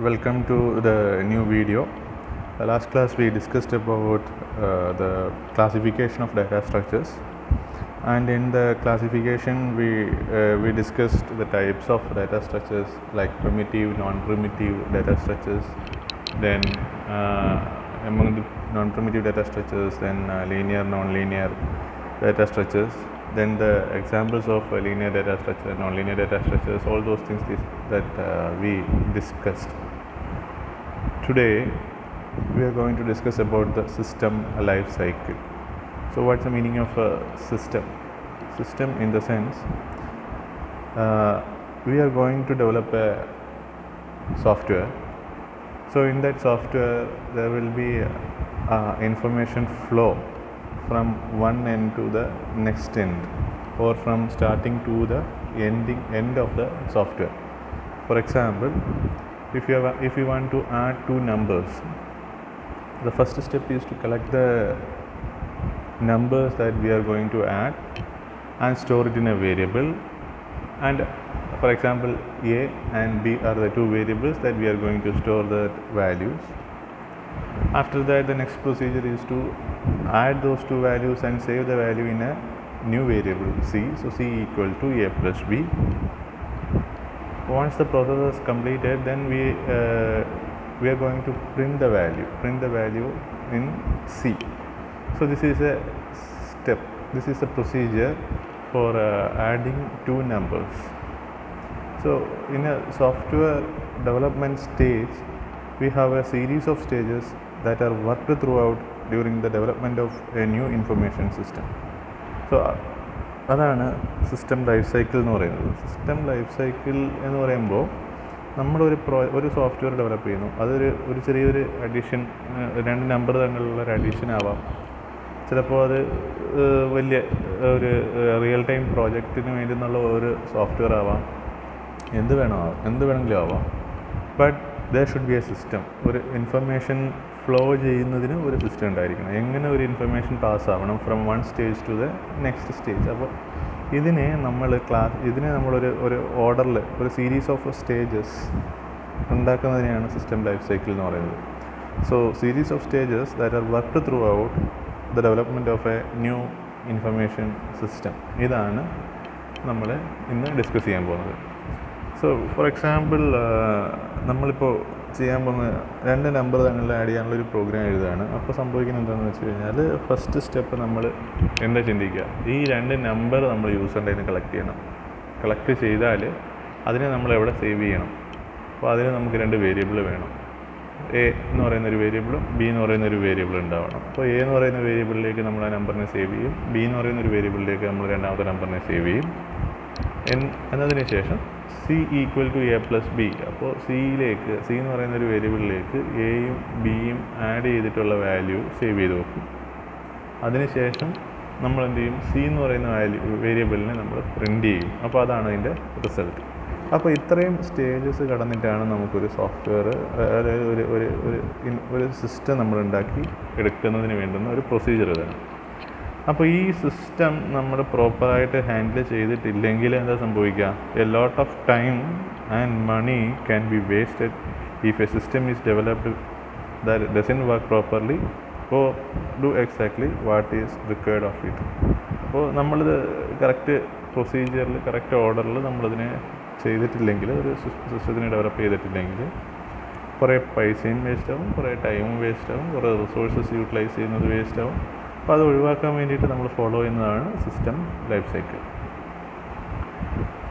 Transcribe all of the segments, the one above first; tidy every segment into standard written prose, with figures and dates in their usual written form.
Welcome to the new video. The last class we discussed about the classification of data structures, and in the classification we discussed the types of data structures like primitive, non-primitive data structures. Then among the non-primitive data structures, then linear, non-linear data structures, then the examples of linear data structure, non-linear data structures, all those things that we discussed. Today we are going to discuss about the system life cycle. So what's the meaning of a system? System in the sense we are going to develop a software. So in that software there will be information flow from one end to the next end, or from starting to the end of the software. For example, if you want to add two numbers, the first step is to collect the numbers that we are going to add and store it in a variable. And for example, A and B are the two variables that we are going to store the values. After that, the next procedure is to add those two values and save the value in a new variable C. So C equal to A plus B. Once the process is completed, then we are going to print the value in C. So this is a step, this is a procedure for adding two numbers. So in a software development stage, we have a series of stages that are worked throughout during the development of a new information system. So അതാണ് system life cycle എന്ന് പറയുന്നത്. System life cycle എന്ന് പറയുമ്പോൾ നമ്മളൊരു software develop ചെയ്യുന്നു, അതൊരു ചെറിയൊരു addition, രണ്ട് നമ്പർ തമ്മിലുള്ള ഒരു അഡീഷൻ ആവാം, ചിലപ്പോൾ അത് വലിയ ഒരു റിയൽ ടൈം പ്രോജക്റ്റിന് വേണ്ടി എന്നുള്ള ഒരു സോഫ്റ്റ്വെയർ ആവാം, എന്ത് വേണമെങ്കിലും ആവാം. But there should be a system. ഒരു ഇൻഫർമേഷൻ ഫ്ലോ ചെയ്യുന്നതിന് ഒരു സിസ്റ്റം ഉണ്ടായിരിക്കണം. എങ്ങനെ ഒരു ഇൻഫർമേഷൻ പാസ് ആവണം from one stage to the next stage. അപ്പോൾ ഇതിനെ നമ്മളൊരു ഓർഡറിൽ ഒരു സീരീസ് ഓഫ് സ്റ്റേജസ് ഉണ്ടാക്കുന്നതിനെയാണ് സിസ്റ്റം ലൈഫ് സൈക്കിൾ എന്ന് പറയുന്നത്. So series of stages that are worked throughout the development of a new information system. ഇതാണ് നമ്മൾ ഇന്ന് ഡിസ്കസ് ചെയ്യാൻ പോകുന്നത്. സോ ഫോർ എക്സാമ്പിൾ, നമ്മളിപ്പോൾ ചെയ്യാൻ പോകുന്ന രണ്ട് നമ്പർ തമ്മിൽ ആഡ് ചെയ്യാനുള്ളൊരു പ്രോഗ്രാം എഴുതുകയാണ്. അപ്പോൾ സംഭവിക്കുന്നത് എന്താണെന്ന് വെച്ച് കഴിഞ്ഞാൽ, ഫസ്റ്റ് സ്റ്റെപ്പ് നമ്മൾ എന്താ ചിന്തിക്കുക, ഈ രണ്ട് നമ്പർ നമ്മൾ യൂസറിൻ്റെ കയ്യിൽ കളക്ട് ചെയ്യണം. കളക്ട് ചെയ്താൽ അതിനെ നമ്മൾ എവിടെ സേവ് ചെയ്യണം? അപ്പോൾ അതിന് നമുക്ക് രണ്ട് വേരിയബിൾ വേണം. എ എന്ന് പറയുന്നൊരു വേരിയബിളും ബി എന്ന് പറയുന്നൊരു വേരിയബിൾ ഉണ്ടാവണം. അപ്പോൾ എ എന്ന് പറയുന്ന വേരിയബിളിലേക്ക് നമ്മൾ ആ നമ്പറിനെ സേവ് ചെയ്യും, ബി എന്ന് പറയുന്നൊരു വേരിയബിളിലേക്ക് നമ്മൾ രണ്ടാമത്തെ നമ്പറിനെ സേവ് ചെയ്യും. എന്നതിന് ശേഷം C equal to A plus B. അപ്പോൾ സി എന്ന് പറയുന്ന ഒരു വേരിയബിളിലേക്ക് എയും ബിയും ആഡ് ചെയ്തിട്ടുള്ള വാല്യൂ സേവ് ചെയ്ത് വെക്കും. അതിനുശേഷം നമ്മൾ എന്ത് ചെയ്യും, സി എന്ന് പറയുന്ന വേരിയബിളിനെ നമ്മൾ പ്രിൻ്റ് ചെയ്യും. അപ്പോൾ അതാണ് അതിൻ്റെ റിസൾട്ട്. അപ്പോൾ ഇത്രയും സ്റ്റേജസ് കടന്നിട്ടാണ് നമുക്കൊരു സോഫ്റ്റ്വെയർ, അതായത് ഒരു സിസ്റ്റം നമ്മൾ ഉണ്ടാക്കി എടുക്കുന്നതിന് വേണ്ടുന്ന ഒരു പ്രൊസീജിയർ ഇതാണ്. അപ്പോൾ ഈ സിസ്റ്റം നമ്മൾ പ്രോപ്പറായിട്ട് ഹാൻഡിൽ ചെയ്തിട്ടില്ലെങ്കിൽ എന്താ സംഭവിക്കുക? A lot of time and money can be wasted if a system is developed that doesn't work properly or do exactly what is required of it. അപ്പോൾ നമ്മളിത് കറക്റ്റ് പ്രൊസീജിയറിൽ, കറക്റ്റ് ഓർഡറിൽ നമ്മളതിനെ ചെയ്തിട്ടില്ലെങ്കിൽ, ഒരു സിസ്റ്റത്തിനെ ഡെവലപ്പ് ചെയ്തിട്ടില്ലെങ്കിൽ കുറേ പൈസയും വേസ്റ്റാവും, കുറേ ടൈമും വേസ്റ്റാവും, കുറേ റിസോഴ്സസ് യൂട്ടിലൈസ് ചെയ്യുന്നത് വേസ്റ്റാവും. അപ്പോൾ അത് ഒഴിവാക്കാൻ വേണ്ടിയിട്ട് നമ്മൾ ഫോളോ ചെയ്യുന്നതാണ് system life cycle.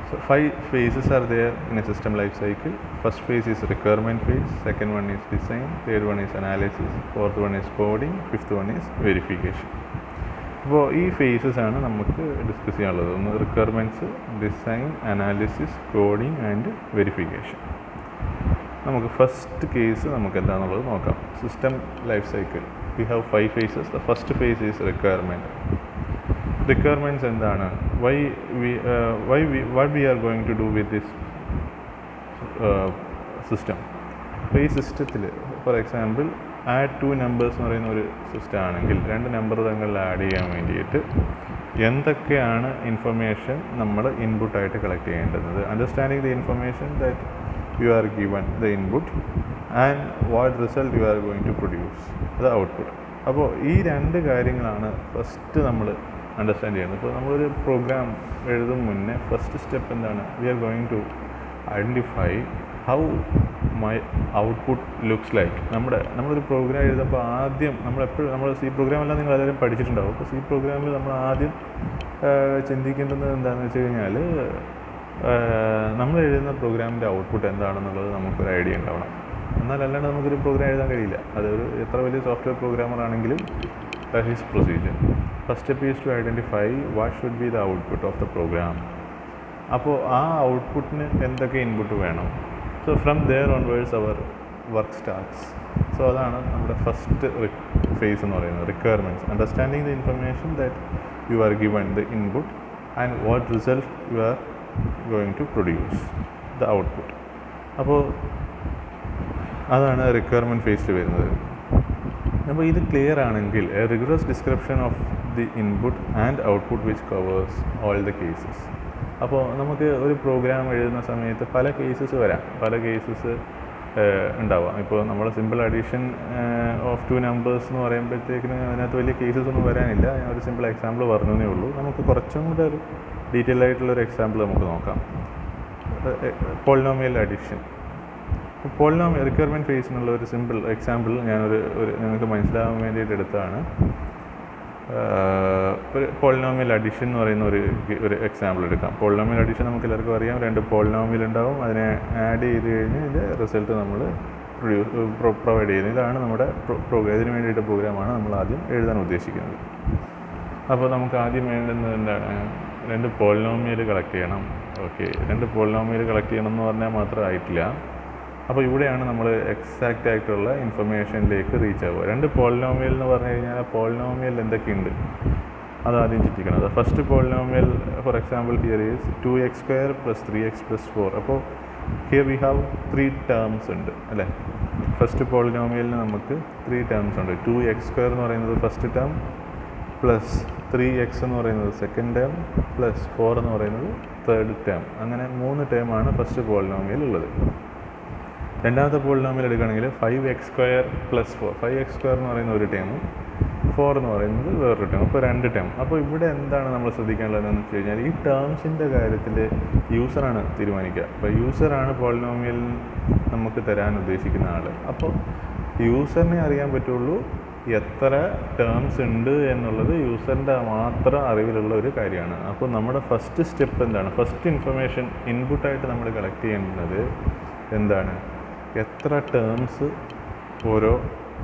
So 5 phases are there in a system life cycle. First phase is requirement phase, second one is design, third one is analysis, fourth one is coding, fifth one is verification. അപ്പോൾ ഈ faces ആണ് നമുക്ക് discuss ചെയ്യാനുള്ളത്. ഒന്ന് requirements, design, analysis, coding and verification. നമുക്ക് first case നമുക്ക് എന്താണെന്നുള്ളത് നോക്കാം. System life cycle we have 5 phases. The first phase is requirement. Requirements എന്താണ്? What we are going to do with this system. അപ്പോൾ ഈ സിസ്റ്റത്തിൽ for example add two numbers എന്ന് പറയുന്ന ഒരു സിസ്റ്റം ആണെങ്കിൽ, രണ്ട് നമ്പർ തമ്മിൽ ആഡ് ചെയ്യാൻ വേണ്ടിയിട്ട് എന്തൊക്കെയാണ് ഇൻഫർമേഷൻ നമ്മൾ ഇൻപുട്ടായിട്ട് കളക്ട് ചെയ്യേണ്ടത്. Understanding the information that you are given the input and what result you are going to produce, the output. അപ്പോൾ ഈ രണ്ട് കാര്യങ്ങളാണ് ഫസ്റ്റ് നമ്മൾ അണ്ടർസ്റ്റാൻഡ് ചെയ്യുന്നത്. ഇപ്പോൾ നമ്മളൊരു പ്രോഗ്രാം എഴുതും മുന്നേ ഫസ്റ്റ് സ്റ്റെപ്പ് എന്താണ്? We are going to identify how my output looks like. നമ്മളൊരു പ്രോഗ്രാം എഴുതുമ്പോൾ ആദ്യം നമ്മൾ സി പ്രോഗ്രാമെല്ലാം നിങ്ങൾ എല്ലാവരും പഠിച്ചിട്ടുണ്ടാവും. അപ്പോൾ സി പ്രോഗ്രാമിൽ നമ്മൾ ആദ്യം ചിന്തിക്കേണ്ടത് എന്താണെന്ന് വെച്ച് കഴിഞ്ഞാൽ നമ്മൾ എഴുതുന്ന പ്രോഗ്രാമിൻ്റെ ഔട്ട്പുട്ട് എന്താണെന്നുള്ളത് നമുക്കൊരു ഐഡിയ ഉണ്ടാവണം. എന്നാലല്ലാണ്ട് നമുക്കൊരു പ്രോഗ്രാം എഴുതാൻ കഴിയില്ല. അതൊരു എത്ര വലിയ സോഫ്റ്റ്വെയർ പ്രോഗ്രാമർ ആണെങ്കിലും that is procedure. First step is to identify what should be the output of the program. അപ്പോൾ ആ ഔട്ട്പുട്ടിന് എന്തൊക്കെ ഇൻപുട്ട് വേണം? So from there onwards our work starts. So അതാണ് നമ്മുടെ ഫസ്റ്റ് ഫേസ് എന്ന് പറയുന്നത്, requirements. Understanding the information that you are given the input and what result you are going to produce the output. അപ്പോൾ അതാണ് requirement ഫേസിൽ വരുന്നത്. അപ്പോൾ ഇത് ക്ലിയർ ആണെങ്കിൽ A rigorous description of the input and output which covers all the cases. അപ്പോൾ നമുക്ക് ഒരു പ്രോഗ്രാം എഴുതുന്ന സമയത്ത് പല കേസസ് വരാം, പല കേസസ് ഉണ്ടാവാം. ഇപ്പോൾ നമ്മൾ സിമ്പിൾ അഡീഷൻ ഓഫ് 2 നമ്പേഴ്സ് എന്ന് പറയുമ്പോഴത്തേക്കിന് അതിനകത്ത് വലിയ കേസസ് ഒന്നും വരാനില്ല. ഞാൻ ഒരു സിമ്പിൾ എക്സാമ്പിൾ പറഞ്ഞതേ ഉള്ളൂ. നമുക്ക് കുറച്ചും കൂടെ ഒരു ഡീറ്റെയിൽ ആയിട്ടുള്ളൊരു എക്സാമ്പിൾ നമുക്ക് നോക്കാം. Polynomial addition. പോളിനോമിയൽ റിക്വയർമെൻറ്റ് ഫേസിനുള്ള ഒരു സിമ്പിൾ എക്സാമ്പിൾ ഞാനൊരു നിങ്ങൾക്ക് മനസ്സിലാവാൻ വേണ്ടിയിട്ട് എടുത്തതാണ്. ഒരു പോളിനോമിയൽ അഡീഷൻ എന്ന് പറയുന്ന ഒരു എക്സാമ്പിൾ എടുക്കാം. പോളിനോമിയൽ അഡീഷൻ നമുക്ക് എല്ലാവർക്കും അറിയാം. 2 പോളിനോമിയൽ ഉണ്ടാവും, അതിനെ ആഡ് ചെയ്ത് കഴിഞ്ഞ് ഇതിൻ്റെ റിസൾട്ട് നമ്മൾ പ്രൊവൈഡ് ചെയ്യുന്നത്. ഇതാണ് നമ്മുടെ പ്രോഗ്രാം. ഇതിന് വേണ്ടിയിട്ട് പ്രോഗ്രാമാണ് നമ്മൾ ആദ്യം എഴുതാൻ ഉദ്ദേശിക്കുന്നത്. അപ്പോൾ നമുക്ക് ആദ്യം വേണ്ടുന്നത് എന്താണ്? 2 പോളിനോമിയൽ കളക്ട് ചെയ്യണം. ഓക്കെ, 2 പോളിനോമിയൽ കളക്ട് ചെയ്യണം എന്ന് പറഞ്ഞാൽ മാത്രം ആയിട്ടില്ല. അപ്പോൾ ഇവിടെയാണ് നമ്മൾ എക്സാക്റ്റ് ആയിട്ടുള്ള ഇൻഫർമേഷനിലേക്ക് റീച്ച് ആവുക. 2 പോളിനോമിയൽ എന്ന് പറഞ്ഞു കഴിഞ്ഞാൽ പോളിനോമിയൽ എന്തൊക്കെയുണ്ട് അതാദ്യം ചിന്തിക്കണം. First polynomial for example here is 2x² + 3x + 4. അപ്പോൾ ഹിയർ വി ഹാവ് 3 ടേംസ് ഉണ്ട് അല്ലേ. ഫസ്റ്റ് പോളിനോമിയലിന് നമുക്ക് 3 ടേംസ് ഉണ്ട്. 2x² എന്ന് പറയുന്നത് ഫസ്റ്റ് ടേം, പ്ലസ് 3x എന്ന് പറയുന്നത് സെക്കൻഡ് ടേം, പ്ലസ് 4 എന്ന് പറയുന്നത് തേർഡ് ടേം. അങ്ങനെ 3 ടേമാണ് ഫസ്റ്റ് പോളിനോമിയൽ ഉള്ളത്. രണ്ടാമത്തെ പോളിനോമിയൽ എടുക്കുകയാണെങ്കിൽ 5x² + 4. 5x² എന്ന് പറയുന്ന ഒരു ടേമും 4 എന്ന് പറയുന്നത് വേറൊരു ടേം. അപ്പോൾ 2 ടേം. അപ്പോൾ ഇവിടെ എന്താണ് നമ്മൾ ശ്രദ്ധിക്കാനുള്ളതെന്ന് വെച്ച് കഴിഞ്ഞാൽ ഈ ടേംസിൻ്റെ കാര്യത്തിൽ യൂസറാണ് തീരുമാനിക്കുക. അപ്പോൾ യൂസറാണ് പോളിനോമിയൽ നമുക്ക് തരാൻ ഉദ്ദേശിക്കുന്ന ആൾ. അപ്പോൾ യൂസറിനെ അറിയാൻ പറ്റുള്ളൂ എത്ര ടേംസ് ഉണ്ട് എന്നുള്ളത് യൂസറിൻ്റെ മാത്രം അറിവിലുള്ള ഒരു കാര്യമാണ്. അപ്പോൾ നമ്മുടെ ഫസ്റ്റ് സ്റ്റെപ്പ് എന്താണ്? ഫസ്റ്റ് ഇൻഫർമേഷൻ ഇൻപുട്ടായിട്ട് നമ്മൾ കളക്ട് ചെയ്യേണ്ടത് എന്താണ്? എത്ര ടേംസ്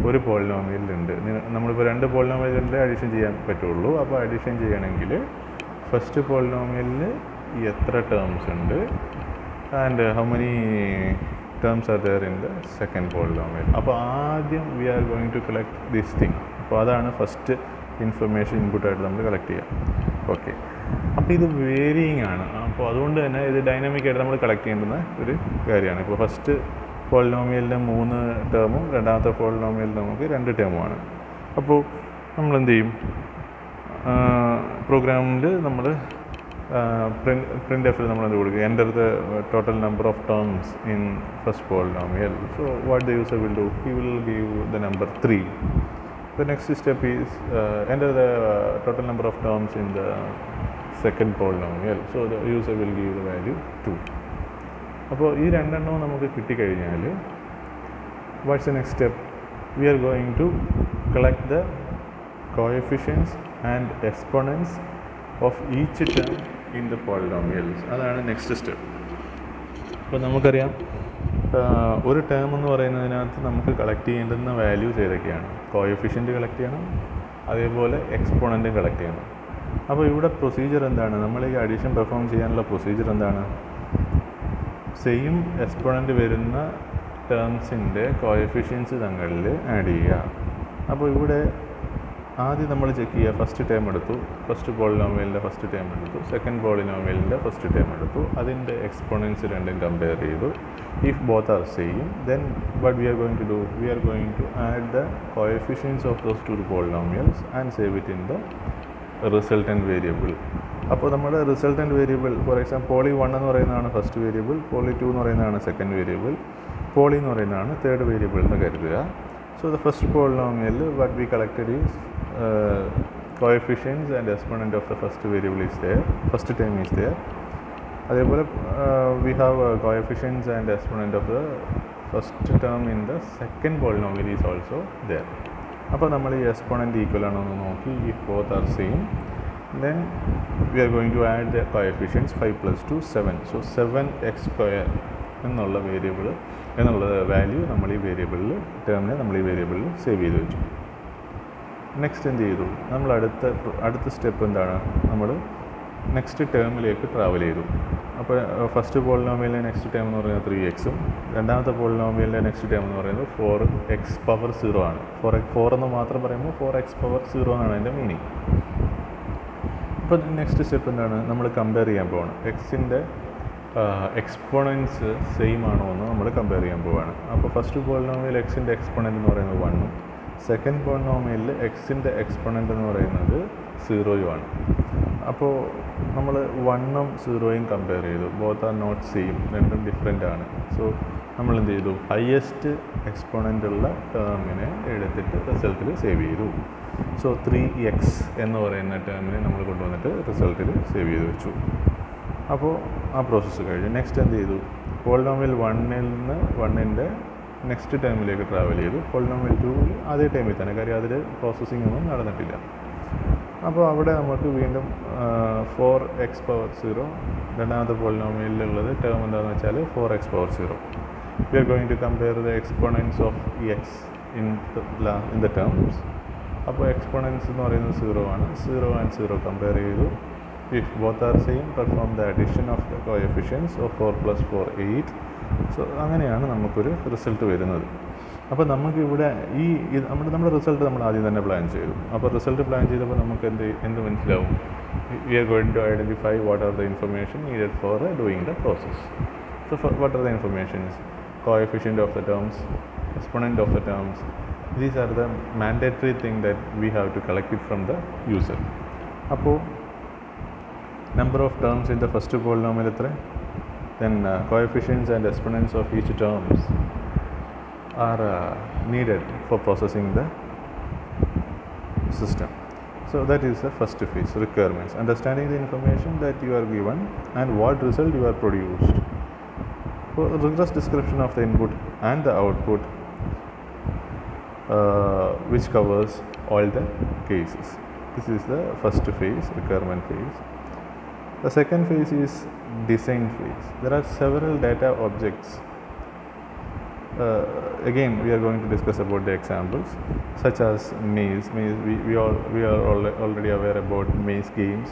ഒരു പോളിനോമിയലിലുണ്ട്. നമ്മളിപ്പോൾ 2 പോളിനോമിയലിൻ്റെ അഡീഷൻ ചെയ്യാൻ പറ്റുള്ളൂ. അപ്പോൾ അഡീഷൻ ചെയ്യണമെങ്കിൽ ഫസ്റ്റ് പോളിനോമിയലിൽ എത്ര ടേംസ് ഉണ്ട് and how many terms are there in the second polynomial. അപ്പോൾ ആദ്യം we are going to collect this thing. അപ്പോൾ അതാണ് ഫസ്റ്റ് ഇൻഫർമേഷൻ ഇൻപുട്ടായിട്ട് നമ്മൾ കളക്ട് ചെയ്യാം. ഓക്കെ, അപ്പോൾ ഇത് വേരിയിങ് ആണ്. അപ്പോൾ അതുകൊണ്ട് തന്നെ ഇത് ഡൈനാമിക്കായിട്ട് നമ്മൾ കളക്ട് ചെയ്യേണ്ടുന്ന ഒരു കാര്യമാണ്. ഇപ്പോൾ ഫസ്റ്റ് പോളിനോമിയലിന് 3 ടേമും രണ്ടാമത്തെ പോളിനോമിയലിന് നമുക്ക് 2 ടേമുമാണ്. അപ്പോൾ നമ്മൾ എന്ത് ചെയ്യും? പ്രോഗ്രാമിൽ നമ്മൾ printf നമ്മൾ എന്ത് കൊടുക്കുക? Enter the total number of terms in first polynomial. So what the user will do? He will give the number 3. The next step is enter the total number of terms in the second polynomial. So the user will give the value 2. അപ്പോൾ ഈ 2 എണ്ണവും നമുക്ക് കിട്ടിക്കഴിഞ്ഞാൽ what's the next step? We are going to collect the coefficients and exponents of each term in the polynomials. അതാണ് next step. അപ്പോൾ നമുക്കറിയാം ഒരു term എന്ന് പറയുന്നതിനകത്ത് നമുക്ക് കളക്ട് ചെയ്യേണ്ടുന്ന വാല്യൂസ് ഏതൊക്കെയാണ്? കോഎഫിഷ്യൻ്റ് കളക്ട് ചെയ്യണം, അതേപോലെ എക്സ്പോണൻറ്റും കളക്ട് ചെയ്യണം. അപ്പോൾ ഇവിടെ പ്രൊസീജിയർ എന്താണ്? നമ്മൾ ഈ അഡീഷൻ പെർഫോം ചെയ്യാനുള്ള പ്രൊസീജിയർ എന്താണ്? സെയിം എക്സ്പോണൻറ്റ് വരുന്ന ടേംസിൻ്റെ കോഎഫിഷ്യൻസ് തങ്ങളിൽ ആഡ് ചെയ്യുക. അപ്പോൾ ഇവിടെ ആദ്യം നമ്മൾ ചെക്ക് ചെയ്യുക. ഫസ്റ്റ് ടേം എടുത്തു, ഫസ്റ്റ് പോളിനോമിയലിൻ്റെ ഫസ്റ്റ് ടേം എടുത്തു, സെക്കൻഡ് പോളിനോമിയലിൻ്റെ ഫസ്റ്റ് ടേം എടുത്തു, അതിൻ്റെ എക്സ്പോണൻസ് രണ്ടും കമ്പയർ ചെയ്തു. If both are same, then what we are going to do? We are going to add the coefficients of those 2 polynomials and save it in the resultant variable. അപ്പോൾ നമ്മുടെ resultant variable for example poly 1 എന്ന് പറയുന്നതാണ് first variable, poly 2 എന്ന് പറയുന്നതാണ് second variable, poly എന്ന് പറയുന്നതാണ് third variable എന്ന് കരുതുക. So the first polynomial what we collected is coefficients and exponent of the first variable is there, first term is there. അതേപോലെ we have coefficients and exponent of the first term in the second polynomial is also there. അപ്പോൾ നമ്മൾ ഈ exponent equal ആണോ എന്ന് നോക്കി, if both are same then we are going to add the coefficients. 5 + 2 7, so 7x² എന്നുള്ള variable എന്നുള്ള value നമ്മൾ ഈ വേരിയബിളിൽ ടേമിനെ നമ്മൾ ഈ വേരിയബിളിൽ സേവ് ചെയ്ത് വെച്ചു. നെക്സ്റ്റ് എന്ത് ചെയ്തു, നമ്മൾ അടുത്ത സ്റ്റെപ്പ് എന്താണ്, നമ്മൾ നെക്സ്റ്റ് ടേമിലേക്ക് ട്രാവൽ ചെയ്തു. അപ്പോൾ ഫസ്റ്റ് പോളിനോമിയലിൻ്റെ നെക്സ്റ്റ് ടേം എന്ന് പറയുന്നത് 3x-ഉം രണ്ടാമത്തെ പോളിനോമിയലിൻ്റെ നെക്സ്റ്റ് ടേം എന്ന് പറയുന്നത് 4x⁴ ആണ്. 4 എന്ന് മാത്രം പറയുമ്പോൾ 4x⁴ എന്നാണ് അതിൻ്റെ മീനിങ്. അപ്പോൾ നെക്സ്റ്റ് സ്റ്റെപ്പ് എന്താണ്, നമ്മൾ കമ്പയർ ചെയ്യാൻ പോവാണ്. എക്സിൻ്റെ എക്സ്പോണൻസ് സെയിം ആണോ എന്ന് നമ്മൾ കമ്പയർ ചെയ്യാൻ പോവുകയാണ്. അപ്പോൾ ഫസ്റ്റ് പോളിനോമിയൽ എക്സിൻ്റെ എക്സ്പോണൻ്റ് എന്ന് പറയുന്നത് 1-ഉം സെക്കൻഡ് പോളിനോമിയലിൽ എക്സിൻ്റെ എക്സ്പോണൻ്റ് എന്ന് പറയുന്നത് 0-യുമാണ്. അപ്പോൾ നമ്മൾ 1-ഉം 0-യും കമ്പയർ ചെയ്തു. ബോത്ത് ആർ നോട്ട് സെയിം, രണ്ടും ഡിഫറെൻ്റ് ആണ്. സോ നമ്മൾ എന്ത് ചെയ്തു, ഹയസ്റ്റ് എക്സ്പോണൻ്റ് ഉള്ള ടേമിനെ എടുത്തിട്ട് റിസൾട്ടിൽ സേവ് ചെയ്തു. സോ 3x എന്ന് പറയുന്ന ടേമിനെ നമ്മൾ കൊണ്ടുവന്നിട്ട് റിസൾട്ടിൽ സേവ് ചെയ്ത് വെച്ചു. അപ്പോൾ ആ പ്രോസസ്സ് കഴിഞ്ഞു. നെക്സ്റ്റ് എന്ത് ചെയ്തു, പോളിനോമിയൽ 1-ൽ നിന്ന് 1-ൻ്റെ നെക്സ്റ്റ് ടൈമിലേക്ക് ട്രാവൽ ചെയ്തു. പോളിനോമിയൽ 2-ൽ അതേ ടൈമിൽ തന്നെ, കാര്യം അതിൽ പ്രോസസ്സിംഗ് ഒന്നും നടന്നിട്ടില്ല. അപ്പോൾ അവിടെ നമുക്ക് വീണ്ടും 4x⁴, രണ്ടാമത്തെ പോളിനോമിയലിലുള്ളത് ടേം എന്താണെന്ന് വെച്ചാൽ 4x⁴. We are going to compare the exponents of x in the terms. അപ്പോൾ എക്സ്പോണൻസ് എന്ന് പറയുന്നത് 0 ആണ്. 0 and 0 കമ്പയർ ചെയ്തു. If both are same, perform the addition of the coefficients of 4 + 4 8. So അങ്ങനെയാണ് നമുക്കൊരു റിസൾട്ട് വരുന്നത്. അപ്പോൾ നമുക്കിവിടെ നമ്മുടെ റിസൾട്ട് നമ്മൾ ആദ്യം തന്നെ പ്ലാൻ ചെയ്തു. അപ്പോൾ റിസൾട്ട് പ്ലാൻ ചെയ്തപ്പോൾ നമുക്ക് എന്ത് മനസ്സിലാവും, we are going to identify what are the information needed for doing the process. So what are the informations, coefficient of the terms, exponent of the terms. These are the mandatory thing that we have to collect it from the user. അപ്പോൾ number of terms in the first polynomial എത്ര, then coefficients and exponents of each terms are needed for processing the system. So that is the first phase, requirements, understanding the information that you are given and what result you are produced. So rigorous description of the input and the output which covers all the cases. This is the first phase, requirement phase. The second phase is design phase. There are several data objects. Again, we are going to discuss about the examples such as maze. We are already aware about maze games.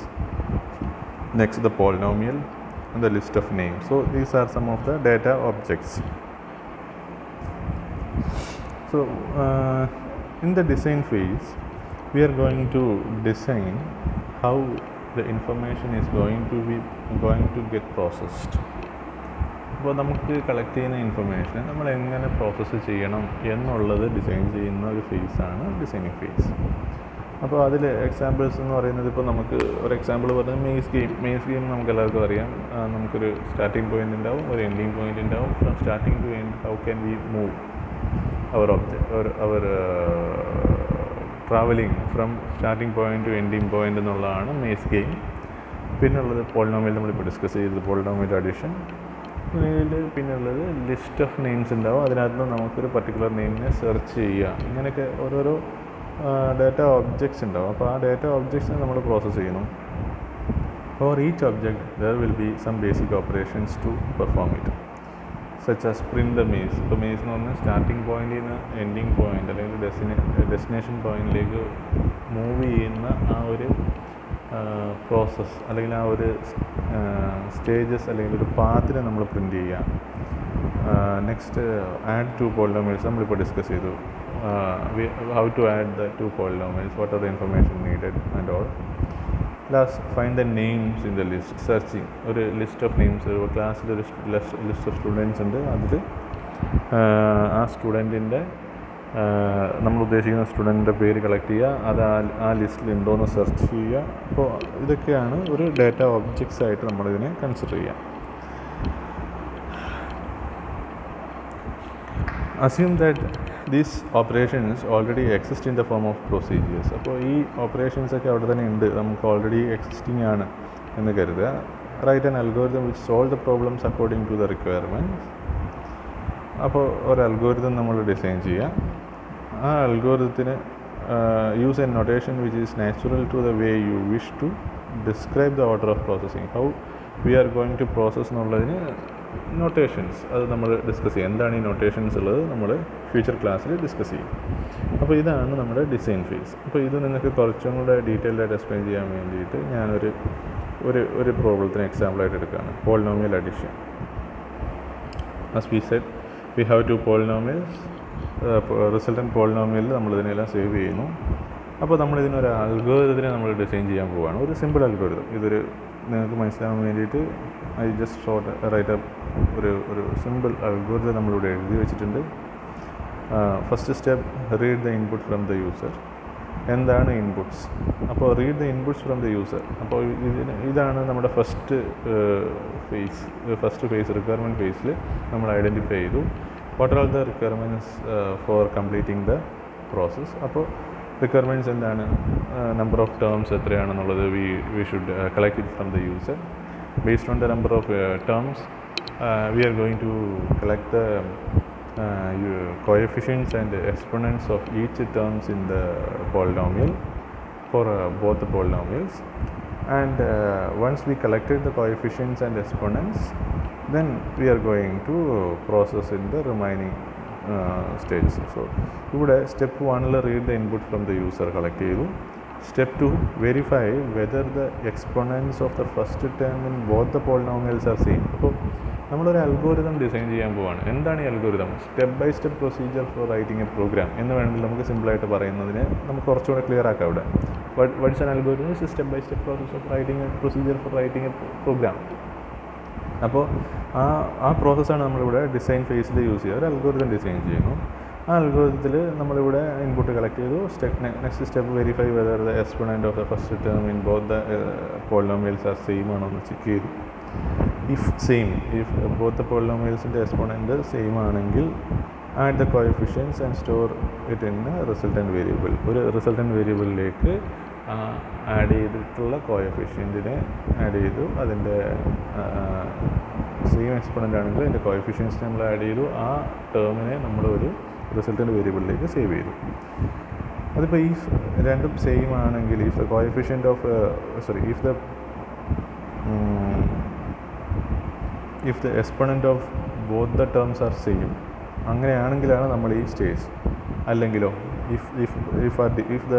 Next, the polynomial and the list of names. So these are some of the data objects. So in the design phase, we are going to design how the information is going to get processed. അപ്പോൾ നമുക്ക് collect ചെയ്യുന്ന information നമ്മൾ എങ്ങനെ process ചെയ്യണം എന്നുള്ളത് design ചെയ്യുന്ന ഒരു ഫേസാണ് designing face. അപ്പോൾ അതിൽ എക്സാമ്പിൾസ് എന്ന് പറയുന്നത്, ഇപ്പോൾ നമുക്ക് ഒരു എക്സാമ്പിൾ പറഞ്ഞാൽ മെയ്സ് ഗെയിം നമുക്ക് എല്ലാവർക്കും അറിയാം. നമുക്കൊരു സ്റ്റാർട്ടിംഗ് പോയിൻ്റ് ഉണ്ടാവും, ഒരു എൻഡിങ് പോയിൻ്റ് ഉണ്ടാവും. From starting to end how can we move our our travelling from starting point to ending point എന്നുള്ളതാണ് മെയ്സ് ഗെയിം. പിന്നുള്ളത് പോളിനോമിയൽ, നമ്മളിപ്പോൾ ഡിസ്കസ് ചെയ്തത് പോളിനോമിയൽ അഡീഷൻ. പിന്നുള്ളത് ലിസ്റ്റ് ഓഫ് നെയിംസ് ഉണ്ടാവും, അതിനകത്ത് നിന്ന് നമുക്കൊരു പർട്ടിക്കുലർ നെയിമിനെ സെർച്ച് ചെയ്യുക. ഇങ്ങനെയൊക്കെ ഓരോരോ ഡാറ്റ ഒബ്ജക്ട്സ് ഉണ്ടാവും. അപ്പോൾ ആ ഡാറ്റ ഒബ്ജക്ട്സിനെ നമ്മൾ പ്രോസസ്സ് ചെയ്യുന്നു. For each object there will be some basic operations to perform it, such as print the maze. ഇപ്പോൾ മെയ്സ് എന്ന് പറഞ്ഞാൽ സ്റ്റാർട്ടിംഗ് പോയിന്റിൽ നിന്ന് എൻഡിങ് പോയിൻ്റ് അല്ലെങ്കിൽ ഡെസ്റ്റിനേഷൻ പോയിന്റിലേക്ക് മൂവ് ചെയ്യുന്ന ആ ഒരു പ്രോസസ്സ് അല്ലെങ്കിൽ ആ ഒരു സ്റ്റേജസ് അല്ലെങ്കിൽ ഒരു പാത്തിനെ നമ്മൾ പ്രിൻ്റ് ചെയ്യുക. നെക്സ്റ്റ് ആഡ് ടു പോളിനോമിയൽസ് നമ്മളിപ്പോൾ ഡിസ്കസ് ചെയ്തു. How to add the two polynomials, what are the information needed and all. Last find the names in the list, searching. ഒരു ലിസ്റ്റ് ഓഫ് നെയിംസ്, ഒരു ക്ലാസ്സിൽ ഒരു ലിസ്റ്റ് ഓഫ് സ്റ്റുഡൻസ് ഉണ്ട്, അതിൽ ആ സ്റ്റുഡൻറ്റിൻ്റെ നമ്മൾ ഉദ്ദേശിക്കുന്ന സ്റ്റുഡൻറ്റിൻ്റെ പേര് കളക്ട് ചെയ്യുക, അത് ആ ലിസ്റ്റിൽ ഉണ്ടോയെന്ന് സെർച്ച് ചെയ്യുക. അപ്പോൾ ഇതൊക്കെയാണ് ഒരു ഡാറ്റ ഒബ്ജക്ട്സ് ആയിട്ട് നമ്മളിതിനെ കൺസിഡർ ചെയ്യുക. Assume that these operations already exist in the form of procedures. അപ്പോൾ ഈ ഓപ്പറേഷൻസൊക്കെ അവിടെ തന്നെ ഉണ്ട്, നമുക്ക് ഓൾറെഡി എക്സിസ്റ്റിംഗ് ആണ് എന്ന് കരുതുക. Write an algorithm which solve the problems according to the requirements. അപ്പോൾ ഒരു അൽഗോരിതം നമ്മൾ ഡിസൈൻ ചെയ്യുക. ആ അൽഗോരിതത്തിന് use a notation which is natural to the way you wish to describe the order of processing. How we are going to process എന്നുള്ളതിന് notations അത് നമ്മൾ discuss ചെയ്യും. എന്താണ് ഈ നൊട്ടേഷൻസ് ഉള്ളത് നമ്മൾ ഫ്യൂച്ചർ ക്ലാസ്സിൽ ഡിസ്കസ് ചെയ്യും. അപ്പോൾ ഇതാണ് നമ്മുടെ ഡിസൈൻ ഫേസ്. അപ്പോൾ ഇത് നിങ്ങൾക്ക് കുറച്ചും കൂടെ ഡീറ്റെയിൽഡായിട്ട് എക്സ്പ്ലെയിൻ ചെയ്യാൻ വേണ്ടിയിട്ട് ഞാനൊരു ഒരു പ്രോബ്ലത്തിന് എക്സാമ്പിളായിട്ട് എടുക്കുകയാണ്. Polynomial addition. As we said we have two polynomials. Resultant പോളിനോമിയലിൽ നമ്മളിതിനെല്ലാം സേവ് ചെയ്യുന്നു. അപ്പോൾ നമ്മളിതിനൊരു അൽഗോരിതത്തിനെ നമ്മൾ ഡിസൈൻ ചെയ്യാൻ പോവുകയാണ്. ഒരു സിമ്പിൾ അൽഗോരിതം. ഇതൊരു നിങ്ങൾക്ക് മനസ്സിലാകാൻ വേണ്ടിയിട്ട് ഐ ജസ്റ്റ് റൈറ്റ് അപ്പ് ഒരു സിമ്പിൾ അൽഗോരിതം നമ്മളിവിടെ എഴുതി വെച്ചിട്ടുണ്ട്. First step, read the input from the user. എന്താണ് ഇൻപുട്ട്സ്? അപ്പോൾ read the inputs from the user. അപ്പോൾ ഇതാണ് നമ്മുടെ ഫസ്റ്റ് ഫേസ് റിക്വയർമെൻറ്റ് ഫേസിൽ നമ്മൾ ഐഡൻറ്റിഫൈ ചെയ്തു. What are the requirements for completing the process. അപ്പോൾ റിക്വയർമെൻറ്റ്സ് എന്താണ്? നമ്പർ ഓഫ് ടേംസ് എത്രയാണെന്നുള്ളത് we should collect it from the user. Based on the number of terms, we are going to collect the coefficients and exponents of each terms in the polynomial for both the polynomials. And once we collected the coefficients and exponents, then we are going to process in the remaining stages. So ഇവിടെ step 1 read the input from the user collect ചെയ്തു. Step 2, verify whether the exponents of the first term in both the polynomials are same. അപ്പോൾ നമ്മളൊരു algorithm design ചെയ്യാൻ പോവുകയാണ്. എന്താണ് ഈ algorithm? Step by step procedure for writing a program എന്ന് വേണമെങ്കിൽ നമുക്ക് സിമ്പിളായിട്ട് പറയുന്നതിന് നമുക്ക് കുറച്ചുകൂടെ ക്ലിയർ ആക്കാം. ഇവിടെ what's an algorithm? Is step by step process of writing a procedure for writing a program. അപ്പോൾ ആ പ്രോസസ്സാണ് നമ്മളിവിടെ ഡിസൈൻ ഫേസിൽ യൂസ് ചെയ്യുക. ഒരു അൽഗോരിതം ഡിസൈൻ ചെയ്യുന്നു. ആ അൽഗോരിതത്തിൽ നമ്മളിവിടെ ഇൻപുട്ട് കളക്ട് ചെയ്തു. Next step, verify whether the exponent of the first term in both the polynomials are same ആണോ എന്ന് ചെക്ക് ചെയ്തു. ഇഫ് ബോത്ത് ദ പോളിനോമിയൽസിൻ്റെ എക്സ്പോണൻറ്റ് സെയിം ആണെങ്കിൽ add the coefficients and store it in resultant variable. ഒരു resultant വേരിയബിളിലേക്ക് add ചെയ്തിട്ടുള്ള കോഎഫിഷ്യൻറ്റിനെ add ചെയ്തു. അതിൻ്റെ സെയിം എക്സ്പോണൻ്റ് ആണെങ്കിൽ അതിൻ്റെ കോഎഫിഷ്യൻസ് നമ്മൾ ആഡ് ചെയ്തു. ആ ടേമിനെ നമ്മളൊരു റിസൾട്ടൻറ്റ് വേരിയബിളിലേക്ക് സേവ് ചെയ്തു. അതിപ്പോൾ ഈ രണ്ടും സെയിം ആണെങ്കിൽ if the coefficient of if the exponent of both the terms are same, അങ്ങനെയാണെങ്കിലാണ് നമ്മൾ ഈ സ്റ്റേജ്. അല്ലെങ്കിലോ if the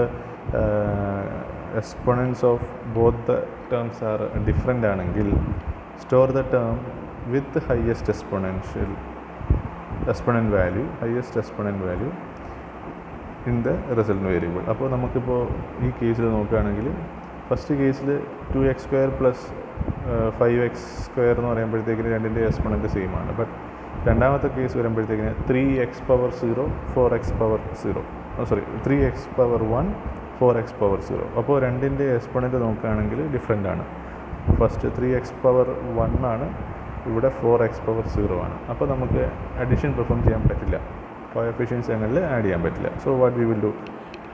exponents of both the terms are different ആണെങ്കിൽ store the term with highest exponent value in the resultant variable. അപ്പോൾ നമുക്കിപ്പോൾ ഈ കേസിൽ നോക്കുകയാണെങ്കിൽ ഫസ്റ്റ് കേസിൽ 2x² പ്ലസ് 5x² എന്ന് പറയുമ്പോഴത്തേക്കിന് രണ്ടിൻ്റെ എക്സ്പോണൻറ്റ് സെയിം ആണ്. ബട്ട് രണ്ടാമത്തെ case വരുമ്പോഴത്തേക്കിന് 3x⁻0 4x⁻0 3x⁻1 4x⁻0. അപ്പോൾ രണ്ടിൻ്റെ എക്സ്പോണൻറ്റ് നോക്കുകയാണെങ്കിൽ ഡിഫറെൻ്റ് ആണ്. ഫസ്റ്റ് 3x⁻1 ആണ്, ഇവിടെ 4x⁻0 ആണ്. അപ്പോൾ നമുക്ക് അഡീഷൻ പെർഫോം ചെയ്യാൻ പറ്റില്ല, കോഎഫിഷ്യൻസ് ഞങ്ങളിൽ ആഡ് ചെയ്യാൻ പറ്റില്ല. So what we will do,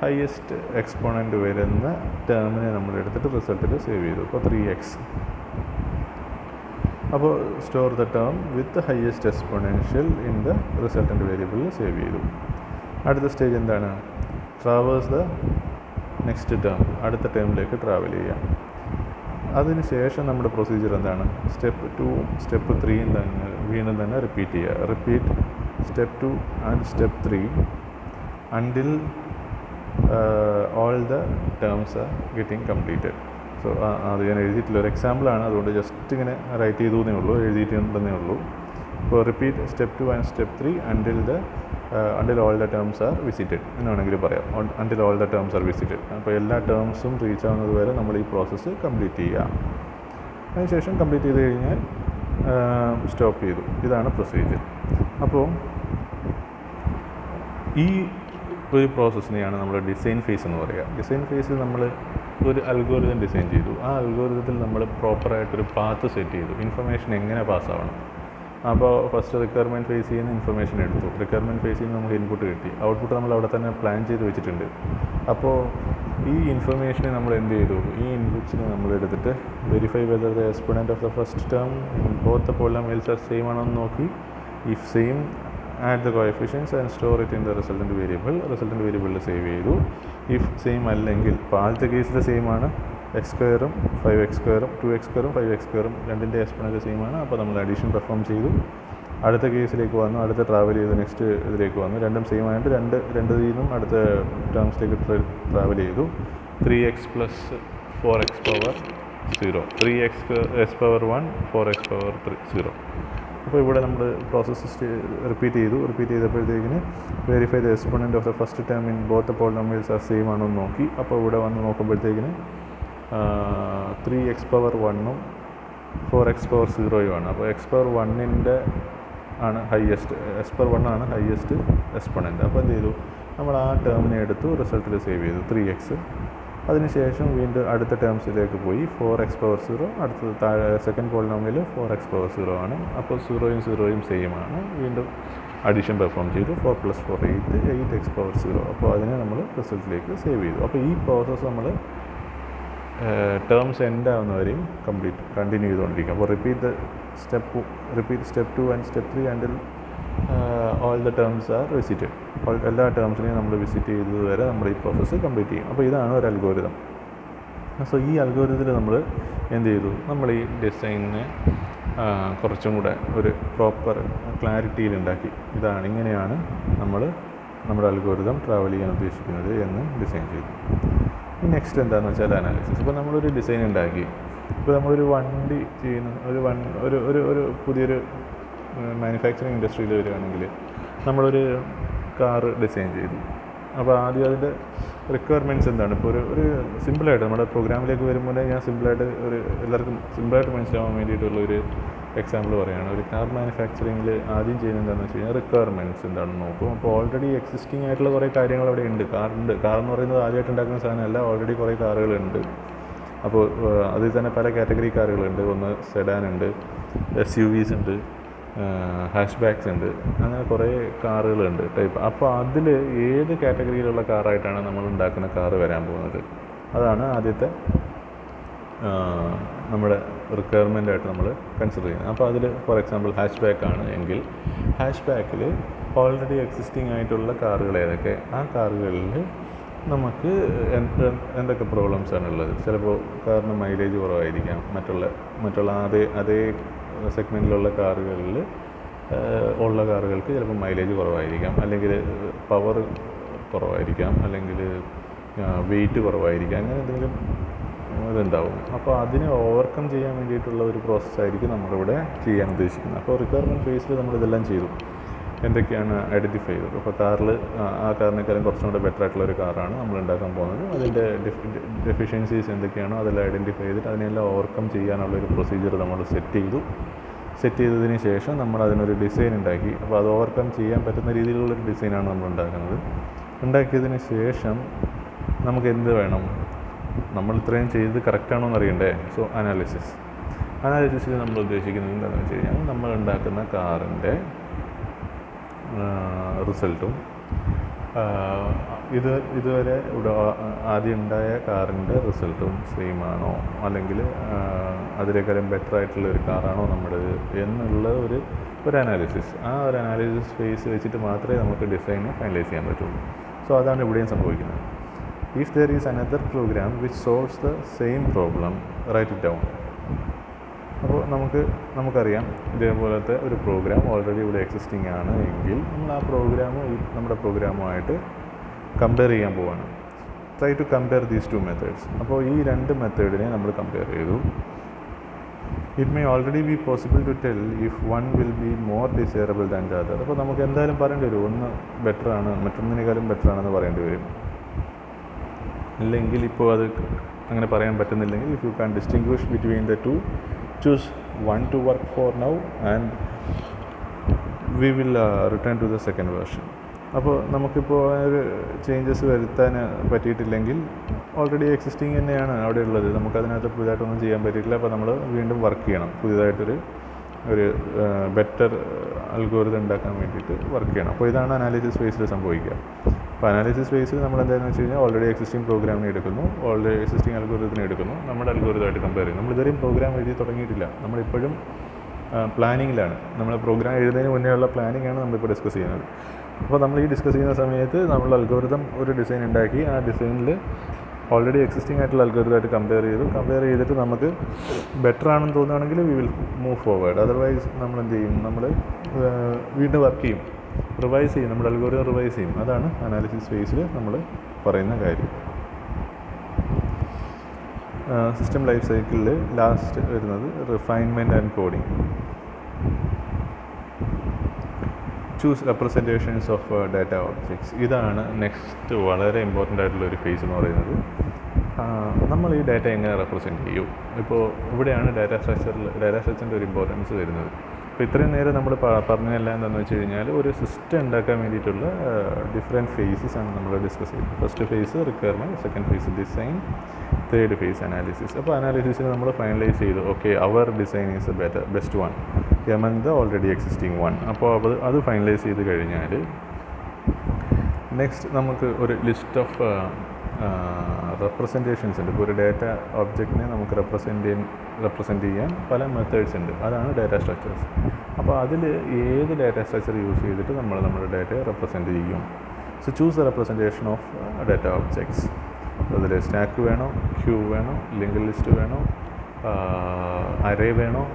highest exponent വരുന്ന ടേമിനെ നമ്മൾ എടുത്തിട്ട് റിസൾട്ടിൽ സേവ് ചെയ്തു. അപ്പോൾ 3x. അപ്പോൾ store the term with highest exponential in the resultant വേരിയബിളിൽ സേവ് ചെയ്തു. അടുത്ത സ്റ്റേജ് എന്താണ്? ട്രാവേഴ്സ് ദ നെക്സ്റ്റ് ടേം, അടുത്ത ടേമിലേക്ക് ട്രാവൽ ചെയ്യാം. അതിന് ശേഷം നമ്മുടെ പ്രൊസീജിയർ എന്താണ്? സ്റ്റെപ്പ് 2 സ്റ്റെപ്പ് 3 തന്നെ വീണ്ടും തന്നെ റിപ്പീറ്റ് ചെയ്യുക. Repeat step 2 and step 3 until all the terms are getting completed. So അത് ഞാൻ എഴുതിയിട്ടില്ല, ഒരു എക്സാമ്പിളാണ്, അതുകൊണ്ട് ജസ്റ്റ് ഇങ്ങനെ റൈറ്റ് ചെയ്തു എന്നേ ഉള്ളൂ, എഴുതിയിട്ടുണ്ടെന്നേ ഉള്ളൂ. അപ്പോൾ repeat step 2 and step 3 until all the terms are visited എന്ന് വേണമെങ്കിൽ പറയാം. Until all the terms are visited. അപ്പോൾ എല്ലാ ടേംസും റീച്ച് ആവുന്നത് വരെ നമ്മൾ ഈ പ്രോസസ്സ് കംപ്ലീറ്റ് ചെയ്യുക. അതിനുശേഷം കംപ്ലീറ്റ് ചെയ്ത് കഴിഞ്ഞാൽ സ്റ്റോപ്പ് ചെയ്തു. ഇതാണ് പ്രൊസീജിയർ. അപ്പോൾ ഈ ഒരു പ്രോസസ്സിനെയാണ് നമ്മൾ ഡിസൈൻ ഫേസ് എന്ന് പറയുക. ഡിസൈൻ ഫേസിൽ നമ്മൾ ഒരു അൽഗോരിതം ഡിസൈൻ ചെയ്തു. ആ അൽഗോരിതത്തിൽ നമ്മൾ പ്രോപ്പറായിട്ടൊരു പാത്ത് സെറ്റ് ചെയ്തു, ഇൻഫർമേഷൻ എങ്ങനെ പാസ്സാവണം. അപ്പോൾ ഫസ്റ്റ് റിക്വയർമെൻറ്റ് ഫേസിൽ നിന്ന് ഇൻഫർമേഷൻ എടുത്തു, റിക്വയർമെൻറ്റ് ഫേസിൽ നിന്ന് നമുക്ക് ഇൻപുട്ട് കിട്ടി, ഔട്ട്പുട്ട് നമ്മൾ അവിടെ തന്നെ പ്ലാൻ ചെയ്ത് വെച്ചിട്ടുണ്ട്. അപ്പോൾ ഈ ഇൻഫർമേഷനെ നമ്മൾ എന്ത് ചെയ്തു, ഈ ഇൻപുട്സിനെ നമ്മൾ എടുത്തിട്ട് verify whether the exponent of the first term both the polynomials are same ആണോ എന്ന് നോക്കി. If same add the coefficients and store it in the resultant വേരിയബിളിൽ സേവ് ചെയ്തു. ഇഫ് സെയിം അല്ലെങ്കിൽ, ഇപ്പോൾ ആദ്യത്തെ കേസിൽ സെയിം ആണ്, x² 5x², 2x² 5x² രണ്ടിൻ്റെ എക്സ്പോണൻറ്റ് സെയിം ആണ്. അപ്പോൾ നമ്മൾ അഡീഷൻ പെർഫോം ചെയ്തു. അടുത്ത കേസിലേക്ക് വന്നു, അടുത്ത ട്രാവൽ ചെയ്തു, നെക്സ്റ്റ് ഇതിലേക്ക് വന്നു, രണ്ടും സെയിം ആയിട്ട് രണ്ട് നിന്നും അടുത്ത ടേംസിലേക്ക് ട്രാവൽ ചെയ്തു. 3x + 4x power 0, 3x power 1, 4x power 0. അപ്പോൾ ഇവിടെ നമ്മൾ പ്രോസസ്സ് റിപ്പീറ്റ് ചെയ്തപ്പോഴത്തേക്കിന് verify the exponent of the first term in both the polynomials are same ആണോ എന്ന് നോക്കി. അപ്പോൾ ഇവിടെ വന്ന് നോക്കുമ്പോഴത്തേക്കിന് 3x പവർ 1ഉം 4x പവർ 0യുമാണ്. അപ്പോൾ x പവർ 1ൻ്റെ ആണ് ഹയസ്റ്റ്, x പവർ 1 ആണ് ഹയസ്റ്റ് എക്സ്പോണൻറ്റ്. അപ്പോൾ എന്ത് ചെയ്തു, നമ്മൾ ആ ടേമിനെ എടുത്തു, റിസൾട്ടിൽ സേവ് ചെയ്തു 3x. അതിനുശേഷം വീണ്ടും അടുത്ത ടേംസിലേക്ക് പോയി, 4x പവർ 0, അടുത്തത് താഴെ സെക്കൻഡ് പോളിനോമിയൽ 4x പവർ 0 ആണ്. അപ്പോൾ 0യും സെയിം ആണ്. വീണ്ടും അഡീഷൻ പെർഫോം ചെയ്തു, 4 + 4 8x പവർ 0. അപ്പോൾ അതിനെ നമ്മൾ റിസൾട്ടിലേക്ക് സേവ് ചെയ്തു. അപ്പോൾ ഈ പ്രോസസ്സ് നമ്മൾ ടേംസ് എൻഡ് ആവുന്നവരെയും കണ്ടിന്യൂ ചെയ്തുകൊണ്ടിരിക്കും. അപ്പോൾ repeat step 2 and step 3 until all the terms are visited. എല്ലാ ടേംസിനെയും നമ്മൾ വിസിറ്റ് ചെയ്തത് വരെ നമ്മൾ ഈ പ്രോസസ്സ് കംപ്ലീറ്റ് ചെയ്യും. അപ്പോൾ ഇതാണ് ഒരു അൽഗോരിതം. സോ ഈ അൽഗോരിതത്തിൽ നമ്മൾ എന്ത് ചെയ്തു, നമ്മൾ ഈ ഡിസൈനിനെ കുറച്ചും കൂടെ ഒരു പ്രോപ്പർ ക്ലാരിറ്റിയിലുണ്ടാക്കി. ഇങ്ങനെയാണ് നമ്മൾ നമ്മുടെ അൽഗോരിതം ട്രാവൽ ചെയ്യാൻ ഉദ്ദേശിക്കുന്നത് എന്ന് ഡിസൈൻ ചെയ്തു. നെക്സ്റ്റ് എന്താണെന്ന് വെച്ചാൽ അനാലിസിസ്. ഇപ്പോൾ നമ്മളൊരു ഡിസൈൻ ഉണ്ടാക്കി, ഇപ്പോൾ നമ്മളൊരു വണ്ടി ചെയ്യുന്ന ഒരു പുതിയൊരു മാനുഫാക്ചറിങ് ഇൻഡസ്ട്രിയിൽ വരികയാണെങ്കിൽ നമ്മളൊരു കാറ് ഡിസൈൻ ചെയ്തു. അപ്പോൾ ആദ്യം അതിൻ്റെ റിക്വയർമെൻറ്റ്സ് എന്താണ്. ഇപ്പോൾ ഒരു സിമ്പിളായിട്ട് നമ്മുടെ പ്രോഗ്രാമിലേക്ക് വരുമ്പോൾ ഞാൻ സിമ്പിളായിട്ട് എല്ലാവർക്കും സിമ്പിളായിട്ട് മനസ്സിലാവാൻ വേണ്ടിയിട്ടുള്ളൊരു എക്സാമ്പിൾ പറയുകയാണ്. ഒരു കാർ മാനുഫാക്ചറിങ്ങിൽ ആദ്യം ചെയ്യുന്നത് എന്താണെന്ന് വെച്ച് കഴിഞ്ഞാൽ റിക്വയർമെൻറ്റ്സ് എന്താണെന്ന് നോക്കും. അപ്പോൾ ഓൾറെഡി എക്സിസ്റ്റിംഗ് ആയിട്ടുള്ള കുറേ കാര്യങ്ങൾ അവിടെ ഉണ്ട്. കാറെന്ന് പറയുന്നത് ആദ്യമായിട്ട് ഉണ്ടാക്കുന്ന സാധനമല്ല, ഓൾറെഡി കുറേ കാറുകളുണ്ട്. അപ്പോൾ അതിൽ തന്നെ പല കാറ്റഗറി കാറുകളുണ്ട്. ഒന്ന് സെഡാൻ ഉണ്ട്, SUVs ഉണ്ട്, ഹാഷ് ബാക്സ് ഉണ്ട്, അങ്ങനെ കുറേ കാറുകളുണ്ട് ടൈപ്പ്. അപ്പോൾ അതിൽ ഏത് കാറ്റഗറിയിലുള്ള കാറായിട്ടാണ് നമ്മൾ ഉണ്ടാക്കുന്ന കാറ് വരാൻ പോകുന്നത്, അതാണ് ആദ്യത്തെ നമ്മുടെ റിക്വയർമെൻറ്റായിട്ട് നമ്മൾ കൺസിഡർ ചെയ്യുന്നത്. അപ്പോൾ അതിൽ ഫോർ എക്സാമ്പിൾ ഹാഷ് ബാക്ക് ആണ് എങ്കിൽ ഹാഷ് ബാക്കിൽ ഓൾറെഡി എക്സിസ്റ്റിംഗ് ആയിട്ടുള്ള കാറുകൾ ഏതൊക്കെ, ആ കാറുകളിൽ നമുക്ക് എന്തൊക്കെ പ്രോബ്ലംസാണ് ഉള്ളത്. ചിലപ്പോൾ കാറിന് മൈലേജ് കുറവായിരിക്കാം, മറ്റുള്ള അതേ സെഗ്മെൻറ്റിലുള്ള കാറുകളിൽ ഉള്ള കാറുകൾക്ക് ചിലപ്പോൾ മൈലേജ് കുറവായിരിക്കാം, അല്ലെങ്കിൽ പവർ കുറവായിരിക്കാം, അല്ലെങ്കിൽ വെയിറ്റ് കുറവായിരിക്കാം, അങ്ങനെ എന്തെങ്കിലും ഇതുണ്ടാവും. അപ്പോൾ അതിനെ ഓവർകം ചെയ്യാൻ വേണ്ടിയിട്ടുള്ള ഒരു പ്രോസസ്സായിരിക്കും നമ്മളിവിടെ ചെയ്യാൻ ഉദ്ദേശിക്കുന്നത്. അപ്പോൾ റിക്വയർമെൻറ്റ് ഫേസിൽ നമ്മളിതെല്ലാം ചെയ്തു, എന്തൊക്കെയാണ് ഐഡൻറ്റിഫൈ ചെയ്തത്. അപ്പോൾ ആ കാറിനേക്കാളും കുറച്ചും കൂടെ ബെറ്റർ ആയിട്ടുള്ള ഒരു കാറാണ് നമ്മൾ ഉണ്ടാക്കാൻ പോകുന്നത്. അതിൻ്റെ ഡെഫിഷ്യൻസീസ് എന്തൊക്കെയാണോ അതെല്ലാം ഐഡൻറ്റിഫൈ ചെയ്തിട്ട് അതിനെല്ലാം ഓവർകം ചെയ്യാനുള്ളൊരു പ്രൊസീജിയർ നമ്മൾ സെറ്റ് ചെയ്തതിന് ശേഷം നമ്മൾ അതിനൊരു ഡിസൈൻ ഉണ്ടാക്കി. അപ്പോൾ അത് ഓവർകം ചെയ്യാൻ പറ്റുന്ന രീതിയിലുള്ളൊരു ഡിസൈനാണ് നമ്മൾ ഉണ്ടാക്കുന്നത്. ഉണ്ടാക്കിയതിന് ശേഷം നമുക്ക് എന്ത് വേണം, നമ്മൾ ഇത്രയും ചെയ്ത് കറക്റ്റാണോ എന്ന് അറിയണ്ടേ. സോ അനാലിസിസിൽ നമ്മൾ ഉദ്ദേശിക്കുന്നത് എന്താണെന്ന് വെച്ച് കഴിഞ്ഞാൽ നമ്മൾ ഉണ്ടാക്കുന്ന കാറിൻ്റെ റിസൾട്ടും ഇതുവരെ ആദ്യം ഉണ്ടായ കാറിൻ്റെ റിസൾട്ടും സെയിം ആണോ, അല്ലെങ്കിൽ അതിനേക്കാളും ബെറ്റർ ആയിട്ടുള്ള ഒരു കാറാണോ നമ്മുടേത് എന്നുള്ള ഒരു അനാലിസിസ്. ആ ഒരു അനാലിസിസ് ഫേസ് വെച്ചിട്ട് മാത്രമേ നമുക്ക് ഡിസൈൻ ഫൈനലൈസ് ചെയ്യാൻ പറ്റുള്ളൂ. സോ അതാണ് ഇവിടെയും സംഭവിക്കുന്നത്. If there is another program which solves the same problem, write it down. അപ്പോൾ നമുക്കറിയാം ഇതേപോലത്തെ ഒരു പ്രോഗ്രാം ഓൾറെഡി ഇവിടെ എക്സിസ്റ്റിംഗ് ആണ് എങ്കിൽ നമ്മൾ ആ പ്രോഗ്രാമും നമ്മുടെ പ്രോഗ്രാമുമായിട്ട് കമ്പയർ ചെയ്യാൻ പോവാണ്. Try to compare these two methods. അപ്പോൾ ഈ രണ്ട് മെത്തേഡിനെ നമ്മൾ കമ്പയർ ചെയ്തു. It may already be possible to tell if one will be more desirable than the other. അപ്പോൾ നമുക്ക് എന്തായാലും പറയേണ്ടി വരും, ഒന്ന് ബെറ്ററാണ്, മറ്റൊന്നിനേക്കാളും ബെറ്ററാണെന്ന് പറയേണ്ടി വരും. ഇല്ലെങ്കിൽ ഇപ്പോൾ അത് അങ്ങനെ പറയാൻ പറ്റുന്നില്ലെങ്കിൽ, if you can distinguish between the two, choose one to work for now and we will return to the second version. അപ്പോൾ നമുക്കിപ്പോൾ ഒരു ചേഞ്ചസ് വരുത്താൻ പറ്റിയിട്ടില്ലെങ്കിൽ ഓൾറെഡി എക്സിസ്റ്റിംഗ് തന്നെയാണ് അവിടെ ഉള്ളത്, നമുക്കതിനകത്ത് പുതിയതായിട്ടൊന്നും ചെയ്യാൻ പറ്റിയിട്ടില്ല. അപ്പോൾ നമ്മൾ വീണ്ടും വർക്ക് ചെയ്യണം, പുതിയതായിട്ടൊരു ബെറ്റർ അൽഗോരിതം ഉണ്ടാക്കാൻ വേണ്ടിയിട്ട് വർക്ക് ചെയ്യണം. അപ്പോൾ ഇതാണ് അനാലിസിസ് ഫേസിൽ സംഭവിക്കുക. അപ്പോൾ അനാലിസിസ് ഫേസിൽ നമ്മൾ എന്താണെന്ന് വെച്ച് കഴിഞ്ഞാൽ ഓൾറെഡി എക്സിസ്റ്റിംഗ് പ്രോഗ്രാമിനെ എടുക്കുന്നു, ഓൾറെഡി എക്സിസ്റ്റിംഗ് അൽഗോരിതത്തിനെ എടുക്കുന്നു, നമ്മുടെ അൽഗോരിതമായിട്ട് കമ്പയർ ചെയ്യും. നമ്മളിതുവരെയും പ്രോഗ്രാം എഴുതി തുടങ്ങിയിട്ടില്ല, നമ്മളിപ്പോഴും പ്ലാനിങ്ങിലാണ്. നമ്മൾ പ്രോഗ്രാം എഴുതുന്നതിന് മുന്നേ ഉള്ള പ്ലാനിങ് ആണ് നമ്മളിപ്പോൾ ഡിസ്കസ് ചെയ്യുന്നത്. അപ്പോൾ നമ്മൾ ഈ ഡിസ്കസ് ചെയ്യുന്ന സമയത്ത് നമ്മൾ അൽഗോരിതം ഒരു ഡിസൈൻ ഉണ്ടാക്കി, ആ ഡിസൈനിൽ ഓൾറെഡി എക്സിസ്റ്റിംഗ് ആയിട്ടുള്ള അൽഗോരിതമായിട്ട് കമ്പയർ ചെയ്തിട്ട് നമുക്ക് ബെറ്റർ ആണെന്ന് തോന്നുകയാണെങ്കിൽ we will move forward. Otherwise നമ്മൾ എന്ത് ചെയ്യും, നമ്മൾ വീണ്ടും വർക്ക് ചെയ്യും, റിവൈസ് ചെയ്യും, നമ്മുടെ അൽഗോരിതം റിവൈസ് ചെയ്യും. അതാണ് അനാലിസിസ് ഫേസിൽ നമ്മൾ പറയുന്ന കാര്യം. സിസ്റ്റം ലൈഫ് സൈക്കിളിൽ ലാസ്റ്റ് വരുന്നത് refinement and coding. Choose representations of data objects. ഇതാണ് നെക്സ്റ്റ് വളരെ ഇമ്പോർട്ടൻ്റ് ആയിട്ടുള്ള ഒരു ഫേസ് എന്ന് പറയുന്നത്. നമ്മൾ ഈ ഡാറ്റ എങ്ങനെ റെപ്രസെൻറ്റ് ചെയ്യും? ഇപ്പോൾ ഇവിടെയാണ് ഡാറ്റ സ്ട്രക്ചറിൻ്റെ ഒരു ഇമ്പോർട്ടൻസ് വരുന്നത്. അപ്പോൾ ഇത്രയും നേരം നമ്മൾ പറഞ്ഞതെല്ലാം എന്താണെന്ന് വെച്ച് കഴിഞ്ഞാൽ ഒരു സിസ്റ്റം ഉണ്ടാക്കാൻ വേണ്ടിയിട്ടുള്ള ഡിഫറെൻറ്റ് ഫേസസ് ആണ് നമ്മൾ ഡിസ്കസ് ചെയ്തത്. First phase requirement, second phase design, third phase analysis. അപ്പോൾ അനാലിസിസിന് നമ്മൾ ഫൈനലൈസ് ചെയ്തു, okay our design is best one among the already existing one. അപ്പോൾ അത് ഫൈനലൈസ് ചെയ്ത് കഴിഞ്ഞാൽ നെക്സ്റ്റ് നമുക്ക് ഒരു ലിസ്റ്റ് ഓഫ് റെപ്രസെൻറ്റേഷൻസ് ഉണ്ട്. ഇപ്പോൾ ഒരു ഡാറ്റ ഒബ്ജക്റ്റിനെ നമുക്ക് റെപ്രസെൻറ്റ് ചെയ്യാൻ പല മെത്തേഡ്സ് ഉണ്ട്, അതാണ് ഡാറ്റ സ്ട്രക്ചേഴ്സ്. അപ്പോൾ അതിൽ ഏത് ഡാറ്റ സ്ട്രക്ചർ യൂസ് ചെയ്തിട്ട് നമ്മൾ നമ്മുടെ ഡാറ്റയെ റെപ്രസെൻറ്റ് ചെയ്യും. So choose the representation of data objects. അതിൽ സ്റ്റാക്ക് വേണോ, ക്യൂ വേണോ, ലിങ്ക് ലിസ്റ്റ് വേണോ, അറേ വേണോ,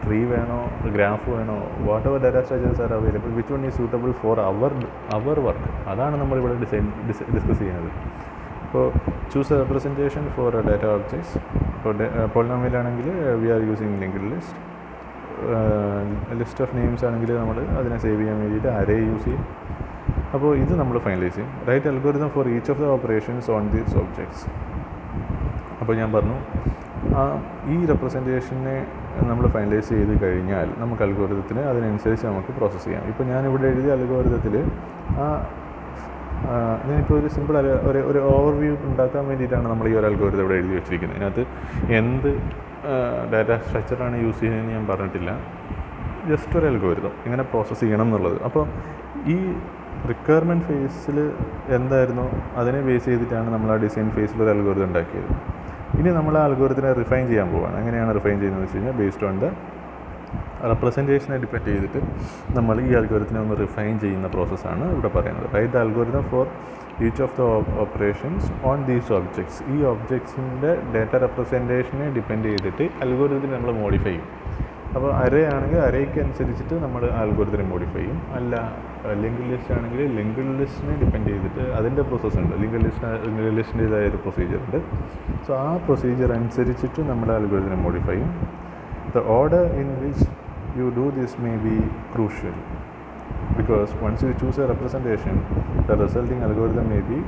ട്രീ വേണോ, ഗ്രാഫ് വേണോ, whatever data structures are available, which one is suitable for our work. അതാണ് നമ്മളിവിടെ ഡിസ്കസ് ചെയ്യുന്നത്. അപ്പോൾ choose a representation for data objects. ഇപ്പോൾ പോളിനോമിയലാണെങ്കിൽ we are using linked list. List of names ആണെങ്കിൽ നമ്മൾ അതിനെ സേവ് ചെയ്യാൻ വേണ്ടിയിട്ട് അറേ യൂസ് ചെയ്യും. അപ്പോൾ ഇത് നമ്മൾ ഫൈനലൈസ് ചെയ്യും. Write algorithm for each of the operations on these objects. അപ്പോൾ ഞാൻ പറഞ്ഞു, ഈ റെപ്രസെൻറ്റേഷനെ നമ്മൾ ഫൈനലൈസ് ചെയ്ത് കഴിഞ്ഞാൽ നമുക്ക് അൽഗോരിതത്തിന് അതിനനുസരിച്ച് നമുക്ക് പ്രോസസ്സ് ചെയ്യാം. ഇപ്പോൾ ഞാനിവിടെ എഴുതിയ അൽഗോരിതത്തിൽ ഞാനിപ്പോൾ ഒരു സിമ്പിൾ ഒരു ഓവർവ്യൂ ഉണ്ടാക്കാൻ വേണ്ടിയിട്ടാണ് നമ്മൾ ഈ ഒരു അൽഗോരിതം ഇവിടെ എഴുതി വെച്ചിരിക്കുന്നത്. ഇതിനകത്ത് എന്ത് ഡാറ്റ സ്ട്രക്ചറാണ് യൂസ് ചെയ്യുന്നതെന്ന് ഞാൻ പറഞ്ഞിട്ടില്ല, ജസ്റ്റ് ഒരു അൽഗോരിതം എങ്ങനെ പ്രോസസ്സ് ചെയ്യണം എന്നുള്ളത്. അപ്പോൾ ഈ റിക്വയർമെൻറ്റ് ഫേസിൽ എന്തായിരുന്നു അതിനെ ബേസ് ചെയ്തിട്ടാണ് നമ്മൾ ആ ഡിസൈൻ ഫേസിൽ ഒരു അൽഗോരിതം ഉണ്ടാക്കിയത്. ഇനി നമ്മൾ ആ അൽഗോരിതത്തിനെ റിഫൈൻ ചെയ്യാൻ പോവുകയാണ്. എങ്ങനെയാണ് റിഫൈൻ ചെയ്യുന്നതെന്ന് വെച്ച് കഴിഞ്ഞാൽ ബേസ്ഡ് ഓൺ ദ റെപ്രസെൻറ്റേഷനെ ഡിപ്പെൻഡ് ചെയ്തിട്ട് നമ്മൾ ഈ അൽഗോരിതത്തിനെ ഒന്ന് റിഫൈൻ ചെയ്യുന്ന പ്രോസസ്സാണ് ഇവിടെ പറയുന്നത്. Write the algorithm for each of the operations on these objects. ഈ ഒബ്ജക്ട്സിൻ്റെ ഡാറ്റ റെപ്രസെൻറ്റേഷനെ ഡിപ്പെൻഡ് ചെയ്തിട്ട് അൽഗോരിതത്തിനെ നമ്മൾ മോഡിഫൈ ചെയ്യും. അപ്പോൾ അറേ ആണെങ്കിൽ അറേക്ക് അനുസരിച്ചിട്ട് നമ്മൾ അൽഗോരിതത്തിനെ മോഡിഫൈ ചെയ്യും. അല്ല ലിങ്ക്ഡ് ലിസ്റ്റ് ആണെങ്കിൽ ലിങ്ക്ഡ് ലിസ്റ്റിനെ ഡിപ്പെൻഡ് ചെയ്തിട്ട് അതിൻ്റെ പ്രോസസ്സ് ഉണ്ട്. ലിങ്ക്ഡ് ലിസ്റ്റിൻ്റേതായ ഒരു പ്രൊസീജിയർ ഉണ്ട്. സോ ആ പ്രൊസീജിയർ അനുസരിച്ചിട്ട് നമ്മുടെ അൽഗോരിതത്തിനെ മോഡിഫൈ ചെയ്യും. The order in which you do this may be crucial, because once you choose a representation, the resulting algorithm may be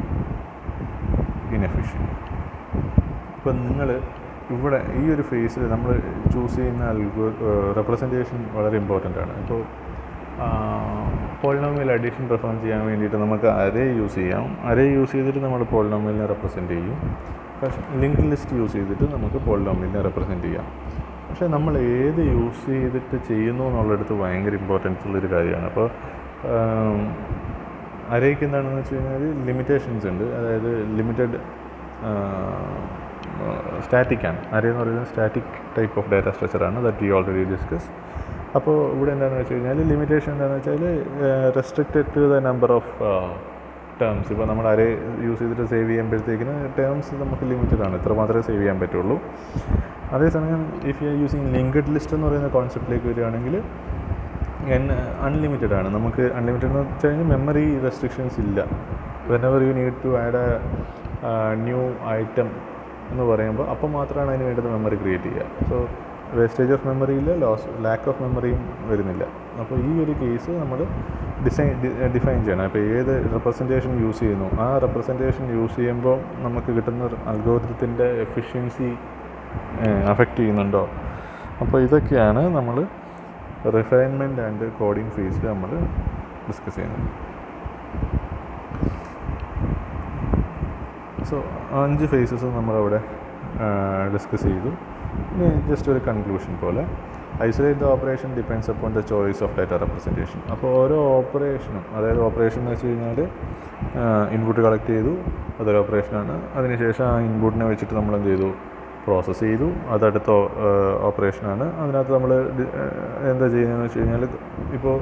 inefficient. ഇപ്പോൾ നിങ്ങൾ ഇവിടെ ഈ ഒരു ഫേസിൽ നമ്മൾ ചൂസ് ചെയ്യുന്ന റെപ്രസെൻറ്റേഷൻ വളരെ ഇമ്പോർട്ടൻ്റ് ആണ്. ഇപ്പോൾ പോളിനോമിയൽ അഡീഷൻ പെർഫോം ചെയ്യാൻ വേണ്ടിയിട്ട് നമുക്ക് അറേ യൂസ് ചെയ്യാം. അറേ യൂസ് ചെയ്തിട്ട് നമ്മൾ പോളിനോമിയലിനെ റെപ്രസെൻറ്റ് ചെയ്യും. പക്ഷേ ലിങ്ക്ഡ് ലിസ്റ്റ് യൂസ് ചെയ്തിട്ട് നമുക്ക് പോളിനോമിയലിനെ റെപ്രസെൻറ്റ് ചെയ്യാം. പക്ഷേ നമ്മൾ ഏത് യൂസ് ചെയ്തിട്ട് ചെയ്യുന്നു എന്നുള്ളിടത്ത് ഭയങ്കര ഇമ്പോർട്ടൻസ് ഉള്ളൊരു കാര്യമാണ്. അപ്പോൾ അരേക്ക് എന്താണെന്ന് വെച്ച് കഴിഞ്ഞാൽ ലിമിറ്റേഷൻസ് ഉണ്ട്. അതായത് ലിമിറ്റഡ് സ്റ്റാറ്റിക്കാണ്. അരേ എന്ന് പറയുന്നത് സ്റ്റാറ്റിക് ടൈപ്പ് ഓഫ് ഡാറ്റ സ്ട്രക്ചറാണ്, ദാറ്റ് വി ഓൾറെഡി ഡിസ്കസ്. അപ്പോൾ ഇവിടെ എന്താണെന്ന് വെച്ച് കഴിഞ്ഞാൽ ലിമിറ്റേഷൻ എന്താണെന്ന് വെച്ചാൽ restricted to the number of terms. ഇപ്പോൾ നമ്മൾ അരേ യൂസ് ചെയ്തിട്ട് സേവ് ചെയ്യുമ്പോഴത്തേക്കിന് ടേംസ് നമുക്ക് ലിമിറ്റഡ് ആണ്, ഇത്ര മാത്രമേ സേവ് ചെയ്യാൻ പറ്റുള്ളൂ. അതേസമയം if you are using linked list എന്ന് പറയുന്ന കോൺസെപ്റ്റിലേക്ക് വരികയാണെങ്കിൽ അൺലിമിറ്റഡ് ആണ്. നമുക്ക് അൺലിമിറ്റഡ് എന്ന് വെച്ച് കഴിഞ്ഞാൽ മെമ്മറി റെസ്ട്രിക്ഷൻസ് ഇല്ല. Whenever you need to add a new item എന്ന് പറയുമ്പോൾ അപ്പോൾ മാത്രമാണ് അതിന് വേണ്ടത് മെമ്മറി ക്രിയേറ്റ് ചെയ്യുക. സോ വേസ്റ്റേജ് ഓഫ് മെമ്മറി ഇല്ല, ലാക്ക് ഓഫ് മെമ്മറിയും വരുന്നില്ല. അപ്പോൾ ഈ ഒരു കേസ് നമ്മൾ ഡിഫൈൻ ചെയ്യണം. അപ്പോൾ ഏത് റെപ്രസെൻറ്റേഷൻ യൂസ് ചെയ്യുന്നു, ആ റെപ്രസെൻറ്റേഷൻ യൂസ് ചെയ്യുമ്പോൾ നമുക്ക് കിട്ടുന്ന അൽഗോരിതത്തിൻ്റെ എഫിഷ്യൻസി അഫക്റ്റ് ചെയ്യുന്നുണ്ടോ. അപ്പോൾ ഇതൊക്കെയാണ് നമ്മൾ റിഫൈൻമെൻറ്റ് ആൻഡ് കോഡിംഗ് ഫേസിൽ നമ്മൾ ഡിസ്കസ് ചെയ്യുന്നത്. സോ 5 ഫേസസ് നമ്മളവിടെ ഡിസ്കസ് ചെയ്തു. ഇനി ജസ്റ്റ് ഒരു കൺക്ലൂഷൻ പോലെ isolate the operation depends upon the choice of data representation. അപ്പോൾ ഓരോ ഓപ്പറേഷനും, അതായത് ഓപ്പറേഷൻ എന്ന് വെച്ച് കഴിഞ്ഞാൽ ഇൻപുട്ട് കളക്ട് ചെയ്തു, അതൊരു ഓപ്പറേഷനാണ്. അതിനുശേഷം ആ ഇൻപുട്ടിനെ വെച്ചിട്ട് നമ്മൾ എന്ത് ചെയ്തു, പ്രോസസ്സ് ചെയ്തു, അതടുത്ത ഓപ്പറേഷനാണ്. അതിനകത്ത് നമ്മൾ എന്താ ചെയ്യുന്നതെന്ന് വെച്ച് കഴിഞ്ഞാൽ, ഇപ്പോൾ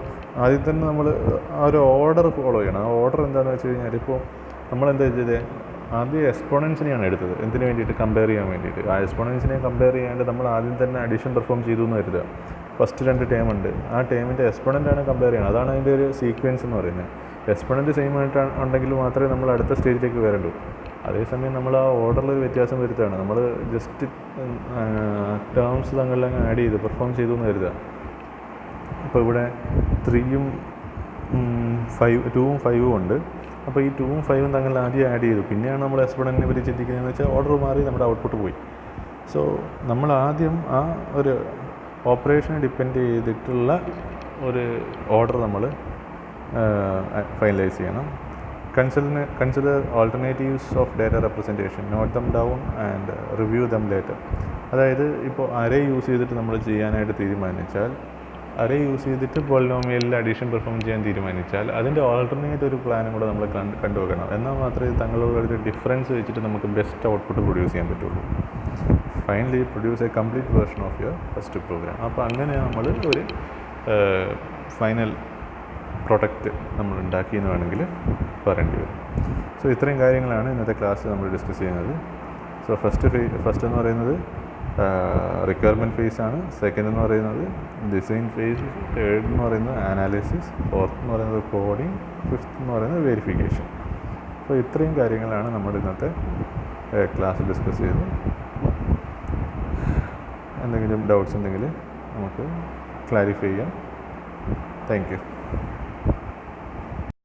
ആദ്യം തന്നെ നമ്മൾ ആ ഒരു ഓർഡർ ഫോളോ ചെയ്യണം. ആ ഓർഡർ എന്താണെന്ന് വെച്ച് കഴിഞ്ഞാൽ, ഇപ്പോൾ നമ്മളെന്താ ചെയ്തത്, ആദ്യം എക്സ്പോണൻസിനെയാണ് എടുത്തത്. എന്തിനു വേണ്ടിയിട്ട്? കമ്പയർ ചെയ്യാൻ വേണ്ടിയിട്ട്. ആ എക്സ്പോണൻസിനെ കമ്പയർ ചെയ്യാണ്ട് നമ്മൾ ആദ്യം തന്നെ അഡീഷൻ പെർഫോം ചെയ്തു എന്ന് കരുതുക. ഫസ്റ്റ് 2 ടേം ഉണ്ട്, ആ ടേമിൻ്റെ എക്സ്പോണൻ്റാണ് കമ്പയർ ചെയ്യുന്നത്. അതാണ് അതിൻ്റെ ഒരു സീക്വൻസ് എന്ന് പറയുന്നത്. എക്സ്പോണൻ്റ് സെയിം ആയിട്ട് ഉണ്ടെങ്കിൽ മാത്രമേ നമ്മൾ അടുത്ത സ്റ്റേജിലേക്ക് വരണ്ടൂ. അതേസമയം നമ്മൾ ആ ഓർഡറിൽ ഒരു വ്യത്യാസം വരുത്തുകയാണ്. നമ്മൾ ജസ്റ്റ് ടേംസ് തങ്ങളിലങ്ങ് ആഡ് ചെയ്ത് പെർഫോം ചെയ്തു എന്ന് കരുതുക. അപ്പോൾ ഇവിടെ 3ഉം 2ഉം 5ഉം ഉണ്ട്. അപ്പോൾ ഈ 2ഉം 5ഉം തങ്ങൾ ആദ്യം ആഡ് ചെയ്തു, പിന്നെയാണ് നമ്മൾ എക്സ്പോണൻറ്റിനെ പറ്റി ചിന്തിക്കുന്നതെന്ന് വെച്ചാൽ ഓർഡർ മാറി നമ്മുടെ ഔട്ട്പുട്ട് പോയി. സോ നമ്മൾ ആദ്യം ആ ഒരു ഓപ്പറേഷനെ ഡിപ്പെൻഡ് ചെയ്തിട്ടുള്ള ഒരു ഓർഡർ നമ്മൾ ഫൈനലൈസ് ചെയ്യണം. Consider alternatives of data representation, not them down and review dum later. അതായത് ഇപ്പോൾ അറേ യൂസ് ചെയ്തിട്ട് നമ്മൾ ചെയ്യാനായിട്ട് തീരുമാനിച്ചാൽ, അറേ യൂസ് ചെയ്തിട്ട് പോളിനോമിയലിൽ അഡീഷൻ പെർഫോം ചെയ്യാൻ തീരുമാനിച്ചാൽ അതിൻ്റെ ഓൾട്ടർനേറ്റ് ഒരു പ്ലാനും കൂടെ നമ്മൾ കണ്ടുവെക്കണം. എന്നാൽ മാത്രമേ തങ്ങളുള്ള ഒരു ഡിഫറൻസ് വെച്ചിട്ട് നമുക്ക് ബെസ്റ്റ് ഔട്ട്പുട്ട് പ്രൊഡ്യൂസ് ചെയ്യാൻ പറ്റുള്ളൂ. Finally produce a complete version of your first program. അപ്പോൾ അങ്ങനെ നമ്മൾ ഒരു ഫൈനൽ പ്രൊഡക്റ്റ് നമ്മൾ ഉണ്ടാക്കിയെന്ന് വേണമെങ്കിൽ പറയേണ്ടി വരും. സോ ഇത്രയും കാര്യങ്ങളാണ് ഇന്നത്തെ ക്ലാസ്സിൽ നമ്മൾ ഡിസ്കസ് ചെയ്യുന്നത്. സോ ഫസ്റ്റ് എന്ന് പറയുന്നത് റിക്വയർമെൻറ്റ് ഫേസ് ആണ്. സെക്കൻഡ് എന്ന് പറയുന്നത് ഡിസൈൻ ഫേസ്. തേർഡ് എന്ന് പറയുന്നത് അനാലിസിസ്. ഫോർത്ത് എന്ന് പറയുന്നത് കോഡിങ്. ഫിഫ്ത്ത് എന്ന് പറയുന്നത് വെരിഫിക്കേഷൻ. അപ്പോൾ ഇത്രയും കാര്യങ്ങളാണ് നമ്മൾ ഇന്നത്തെ ക്ലാസ്സിൽ ഡിസ്കസ് ചെയ്തത്. എന്തെങ്കിലും ഡൗട്ട്സ് ഉണ്ടെങ്കിൽ നമുക്ക് ക്ലാരിഫൈ ചെയ്യാം. Thank you.